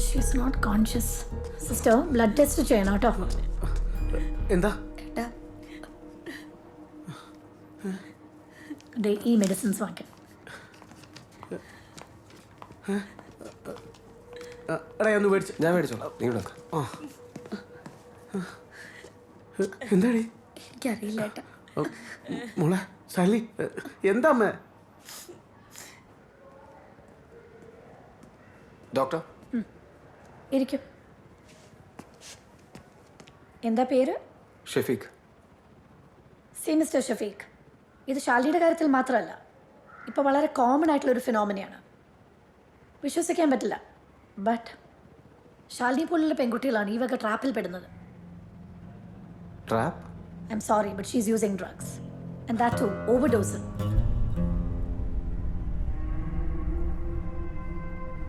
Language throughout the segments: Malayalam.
She's not conscious. Sister blood test ചെയ്യണം കേട്ടോ. എന്താ ഈ മെഡിസിൻസ് വാങ്ങിക്കാം. എടാ ഒന്ന് മേടിച്ചു. ഞാൻ മേടിച്ചോളാം, നീ ഇവിടെ എന്താടി? എനിക്കറിയില്ല ഏട്ടാ. മോളെ ശാലി, എന്താ അമ്മ? ഡോക്ടർ. ഇരിക്കും. എന്താ പേര്? ഷെഫീഖ്. സി മിസ്റ്റർ ഷഫീഖ്, ഇത് ശാലിനിയുടെ കാര്യത്തിൽ മാത്രമല്ല, ഇപ്പോൾ വളരെ കോമൺ ആയിട്ടുള്ളൊരു ഫിനോമിനയാണ്. വിശ്വസിക്കാൻ പറ്റില്ല, ബട്ട് ശാലിനി പോലുള്ള പെൺകുട്ടികളാണ് ഈ വക ട്രാപ്പിൽ പെടുന്നത്. Trap? I am sorry, but she's using drugs and that to overdose.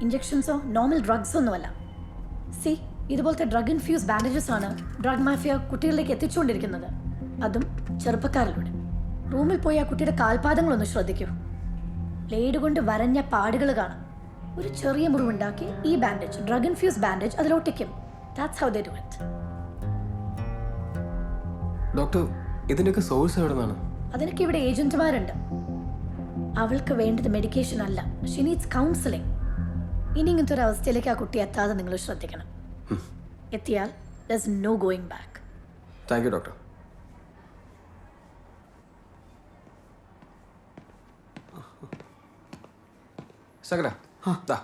ഇഞ്ചെക്ഷൻസോ നോർമൽ ഡ്രഗ്സോ ഒന്നുമല്ല. സി, ഇതുപോലത്തെ ഡ്രഗ് ഇൻഫ്യൂസ് ബാൻഡേജസ് ആണ് ഡ്രഗ് മാഫിയ കുട്ടികളിലേക്ക് എത്തിച്ചുകൊണ്ടിരിക്കുന്നത്, അതും ചെറുപ്പക്കാരിലൂടെ. റൂമിൽ പോയി ആ കുട്ടിയുടെ കാൽപാദങ്ങളൊന്ന് ശ്രദ്ധിക്കൂ. ബ്ലേഡ് കൊണ്ട് വരഞ്ഞ പാടുകൾ കാണാം. ഒരു ചെറിയ മുറിവുണ്ടാക്കി ഈ ബാൻഡേജ്, ഡ്രഗ് ഇൻഫ്യൂസ് ബാൻഡേജ്, അതിലൊട്ടിക്കും. That's how they do it. Doctor, ഇതിൻ്റെയൊക്കെ സോഴ്സ് എവിടെ നിന്നാണ്? അതിനൊക്കെ ഇവിടെ ഏജന്റുമാരുണ്ട്. അവൾക്ക് വേണ്ടത് മെഡിക്കേഷൻ അല്ല, ഷീ നീഡ്സ് കൗൺസിലിംഗ്. ഇനി ഇങ്ങനത്തെ ഒരു അവസ്ഥയിലേക്ക് ആ കുട്ടി എത്താതെ നിങ്ങൾ ശ്രദ്ധിക്കണം. എത്തിയാൽ there's no going back. Thank you doctor. ശകല, ദാ.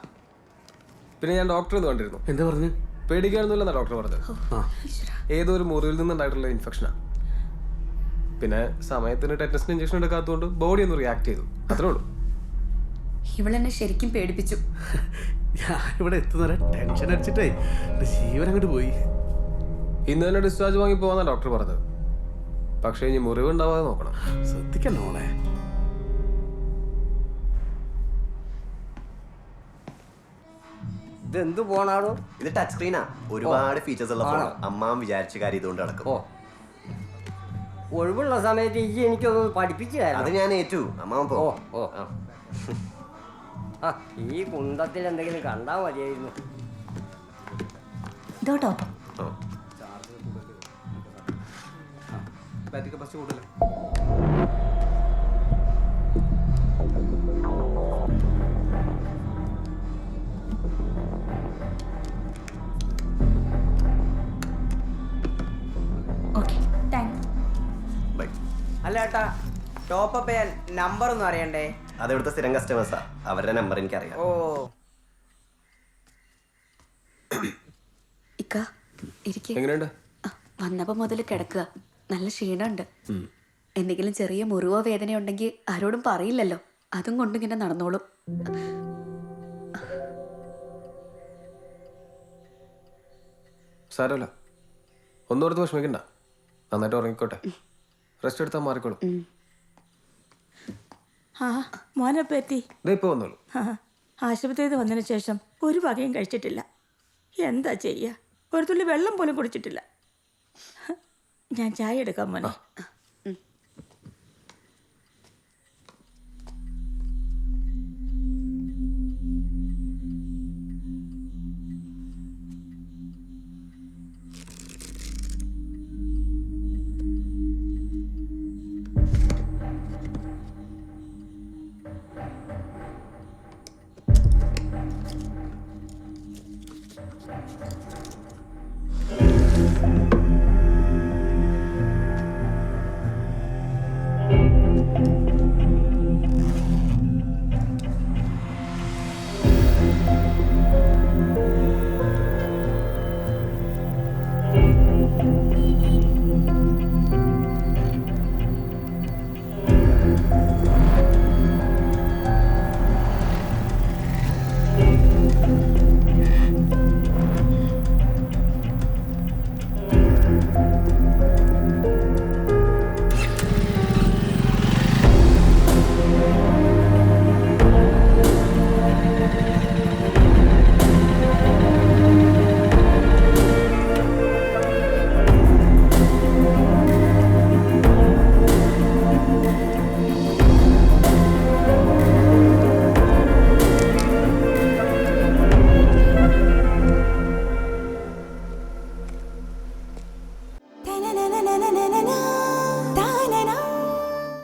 പിന്നെ ഞാൻ ഡോക്ടറെ ഒന്ന് കണ്ടിരുന്നു. എന്താ പറഞ്ഞു? പേടിക്കാനൊന്നുമില്ലെന്നാ ഡോക്ടർ പറഞ്ഞത്. ഏതോ ഒരു മുറിവിൽ നിന്നുണ്ടായിട്ടുള്ള ഇൻഫെക്ഷനാ. പിന്നെ സമയത്തിന് ടെറ്റസിന് ഇഞ്ചക്ഷൻ എടുക്കാത്തതുകൊണ്ട് ബോഡി ഒന്ന് റിയാക്ട് ചെയ്തു, അത്രേ ഉള്ളൂ. ഇവളെന്നെ ശരിക്കും പേടിപ്പിച്ചു. ഞാൻ ഇവിടെ എത്തുന്നവരെ ടെൻഷൻ അടിച്ചിട്ടേ എൻ്റെ ജീവൻ അങ്ങോട്ട് പോയി. ഇന്ന് തന്നെ ഡിസ്ചാർജ് വാങ്ങി പോകാന്നാ ഡോക്ടർ പറഞ്ഞത്. പക്ഷേ ഇനി മുറിവ് ഉണ്ടാവാതെ നോക്കണം. ശ്രദ്ധിക്കല്ലോ മോളെ. ഇതെന്ത് ഫോണാണോ? ഇത് ടച്ച് സ്ക്രീനാ, ഒരുപാട് ഫീച്ചേഴ്സ് ഉള്ള ഫോൺ. അമ്മാൻ വിചാരിച്ച കാര്യം ഇതുകൊണ്ട് നടക്കും. ഒഴിവുള്ള സമയത്ത് ഈ എനിക്കൊന്ന് പഠിപ്പിച്ചു അത് തരാം. ഞാൻ ഏറ്റു. അമ്മാവൻ പോ. ആ, ഈ കുന്തത്തിൽ എന്തെങ്കിലും കണ്ടാ മതിയായിരുന്നു. ഇതോട്ടോ ഓക്കെ, താങ്ക്സ്. ബൈ. അല്ല ഏട്ടാ, ടോപ്പ് ചെയ്യാൻ നമ്പർ ഒന്നും അറിയണ്ടേ? അതെവിടുത്തെ സ്ഥിരം കസ്റ്റമേഴ്സാ, അവരുടെ നമ്പർ എനിക്കറിയാം. ഓ, ഇക്ക ഇരിക്കെ. എങ്ങനെയുണ്ട്? വന്നപ്പോ മുതൽ കിടക്കുക, നല്ല ക്ഷീണമുണ്ട്. എന്തെങ്കിലും ചെറിയ മുറിവോ വേദനയോ ഉണ്ടെങ്കിൽ ആരോടും പറയില്ലല്ലോ, അതും കൊണ്ടിങ്ങനെ നടന്നോളും. സാരമല്ല, ഒന്നോർത്ത് വിഷമിക്കണ്ട. നന്നായിട്ട് ഉറങ്ങിക്കോട്ടെ. റെസ്റ്റ് എടുത്താൽ മാറിക്കോളും. ആ മോനെപ്പോൾ എത്തി? ഇതേ ഇപ്പോൾ വന്നോളൂ. ആശുപത്രിയിൽ നിന്ന് വന്നതിന് ശേഷം ഒരു വകയും കഴിച്ചിട്ടില്ല. എന്താ ചെയ്യുക, ഒരു തുള്ളി വെള്ളം പോലും കുടിച്ചിട്ടില്ല. ഞാൻ ചായ എടുക്കാം മോനെ.